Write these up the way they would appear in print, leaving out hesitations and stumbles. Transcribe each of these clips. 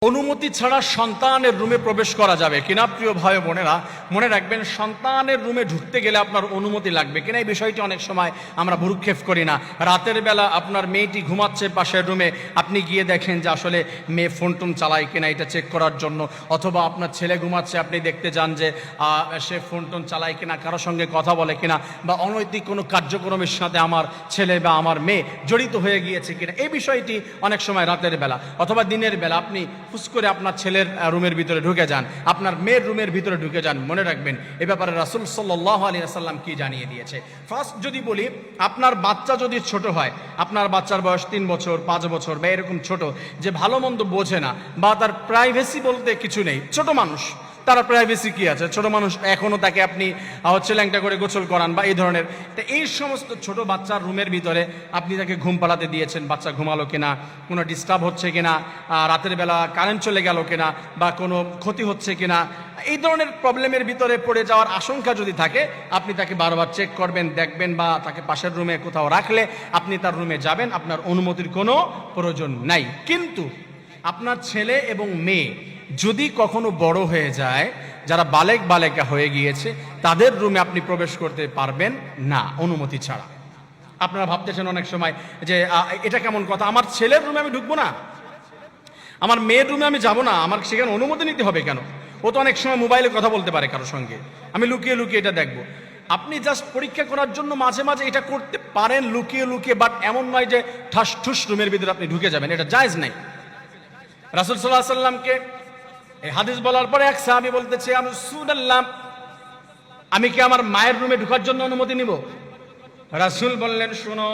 অনুমতি ছাড়া সন্তানের রুমে প্রবেশ করা যাবে কিনা? প্রিয় ভাই বোনেরা, মনে রাখবেন, সন্তানের রুমে ঢুকতে গেলে আপনার অনুমতি লাগবে কিনা এই বিষয়টি অনেক সময় আমরা ভ্রুক্ষেপ করি না। রাতের বেলা আপনার মেয়েটি ঘুমাচ্ছে পাশের রুমে, আপনি গিয়ে দেখেন যে আসলে মেয়ে ফোন টোন চালায় কিনা এটা চেক করার জন্য, অথবা আপনার ছেলে ঘুমাচ্ছে, আপনি দেখতে যান যে সে ফোন টোন চালায় কিনা, কারোর সঙ্গে কথা বলে কিনা, বা অনৈতিক কোনো কার্যক্রমের সাথে আমার ছেলে বা আমার মেয়ে জড়িত হয়ে গিয়েছে কিনা, এই বিষয়টি অনেক সময় রাতের বেলা অথবা দিনের বেলা আপনি ফুস করে আপনার ছেলের রুমের ভিতরে ঢুকে যান, আপনার মেয়ের রুমের ভিতরে ঢুকে যান। মনে রাখবেন, এ ব্যাপারে রাসূল সাল্লাল্লাহু আলাইহি ওয়াসাল্লাম কি জানিয়ে দিয়েছে। ফার্স্ট যদি বলি, আপনার বাচ্চা যদি ছোট হয়, আপনার বাচ্চার বয়স 3 বছর 5 বছর বা এরকম ছোট, যে ভালো মন্দ বোঝে না বা তার প্রাইভেসি বলতে কিছু নেই, ছোট মানুষ, তার প্রাইভেসি কি আছে? ছোট মানুষ, এখনো তাকে আপনি ল্যাংটা করে গোসল করান বা এই ধরনের। তো এই সমস্ত ছোট বাচ্চার রুমের ভিতরে আপনি তাকে ঘুম পাড়াতে দিয়েছেন, বাচ্চা ঘুমালো কিনা, কোনো ডিস্টার্ব হচ্ছে কিনা, রাতের বেলা কারেন্ট চলে গেল কিনা, বা কোনো ক্ষতি হচ্ছে কিনা, এই ধরনের প্রবলেমের ভিতরে পড়ে যাওয়ার আশঙ্কা যদি থাকে, আপনি তাকে বারবার চেক করবেন, দেখবেন, বা তাকে পাশের রুমে কোথাও রাখলে আপনি তার রুমে যাবেন, আপনার অনুমতির কোনো প্রয়োজন নাই। কিন্তু আপনার ছেলে এবং মেয়ে যদি কখনো বড় হয়ে যায়, যারা বালেকা হয়ে গিয়েছে, তাদের রুমে আপনি প্রবেশ করতে পারবেন না অনুমতি ছাড়া। আপনারা ভাবতেছেন অনেক সময় যে এটা কেমন কথা, আমার ছেলের রুমে আমি ঢুকবো না, আমার মেয়ের রুমে আমি যাব না, আমার সেখানে অনুমতি নিতে হবে কেন? ও তো অনেক সময় মোবাইলে কথা বলতে পারে কারোর সঙ্গে, আমি লুকিয়ে লুকিয়ে এটা দেখবো। আপনি জাস্ট পরীক্ষা করার জন্য মাঝে মাঝে এটা করতে পারেন লুকিয়ে লুকিয়ে, বাট এমন নয় যে ঠাস ঠুস রুমের ভিতরে আপনি ঢুকে যাবেন, এটা জায়েজ নাই। রাসূল সাল্লাল্লাহু আলাইহি ওয়াসাল্লামকে এই হাদিস বলার পরে এক সাহাবী বলতেছে, আমি রাসূলুল্লাহ, আমি কি আমার মায়ের রুমে ঢোকার জন্য অনুমতি নিব? রাসূল বললেন, শোনো,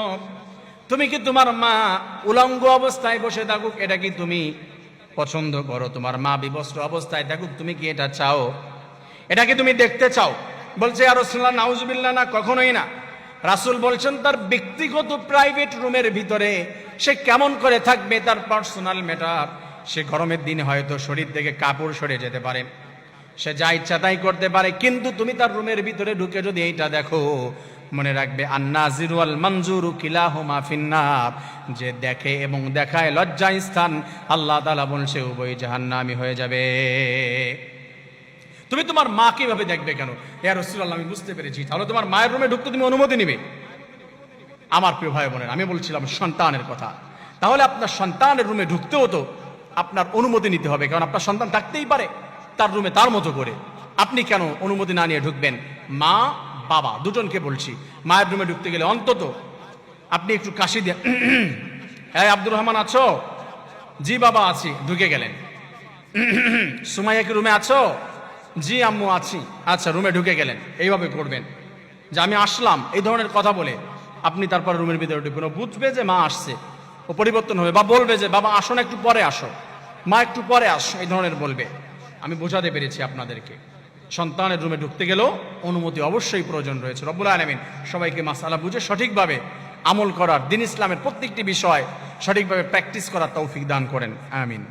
তুমি কি তোমার মা উলঙ্গ অবস্থায় বসে থাকুক এটা কি তুমি পছন্দ করো? তোমার মা বিবস্ত্র অবস্থায় থাকুক, তুমি কি এটা চাও? এটা কি তুমি দেখতে চাও? বলছে, ইয়া রাসূলুল্লাহ, নাউযুবিল্লাহ, না, কখনোই না। রাসূল বলছেন, তার ব্যক্তিগত প্রাইভেট রুমের ভিতরে সে কেমন করে থাকবে, তার পার্সোনাল ম্যাটার। সে গরমের দিনে হয়তো শরীর থেকে কাপড় সরে যেতে পারে, সে যা ইচ্ছা তাই করতে পারে, কিন্তু তুমি তার রুমের ভিতরে ঢুকে যদি এইটা দেখো, মনে রাখবে, আন-নাযিরু ওয়াল মানজুরু কিলাহুমা ফিন্নার, যে দেখে এবং দেখায় লজ্জা স্থান, আল্লাহ তাআলা বলছে উভয় জাহান্নামী হয়ে যাবে। তুমি তোমার মা কিভাবে দেখবে কেন? ইয়া রাসূলুল্লাহ, আমি বুঝতে পেরেছি, তাহলে তোমার মায়ের রুমে ঢুকতে তুমি অনুমতি নিবে? আমার প্রিয় ভাই বোনেরা, আমি বলছিলাম সন্তানের কথা। তাহলে আপনার সন্তানের রুমে ঢুকতেও তো আপনার অনুমতি নিতে হবে, কারণ আপনার সন্তান থাকতেই পারে তার রুমে তার মতো করে। আপনি কেন অনুমতি না নিয়ে ঢুকবেন? মা বাবা দুজনকে বলছি, মায়ের রুমে ঢুকতে গেলে অন্তত আপনি একটু কাশি দিয়ে, হ্যাঁ আব্দুর রহমান আছো? জি বাবা আছি। ঢুকে গেলেন। সুমাইয়া কি রুমে আছো? জি আম্মু আছি। আচ্ছা, রুমে ঢুকে গেলেন। এইভাবে করবেন যে আমি আসলাম, এই ধরনের কথা বলে আপনি তারপর রুমের ভিতরে ঢুকবেন। ও বুঝবে যে মা আসছে, ও পরিবর্তন হবে, বা বলবে যে বাবা আসো না, একটু পরে আসো, মা একটু পরে আসো, এই ধরনের বলবে। আমি বোঝাতে পেরেছি আপনাদেরকে। সন্তানের রুমে ঢুকতে গেলেও অনুমতি অবশ্যই প্রয়োজন রয়েছে। রব্বুল আলামিন সবাইকে মাসআলা বুঝে সঠিকভাবে আমল করার, দ্বীন ইসলামের প্রত্যেকটি বিষয় সঠিকভাবে প্র্যাকটিস করার তৌফিক দান করেন। আমিন।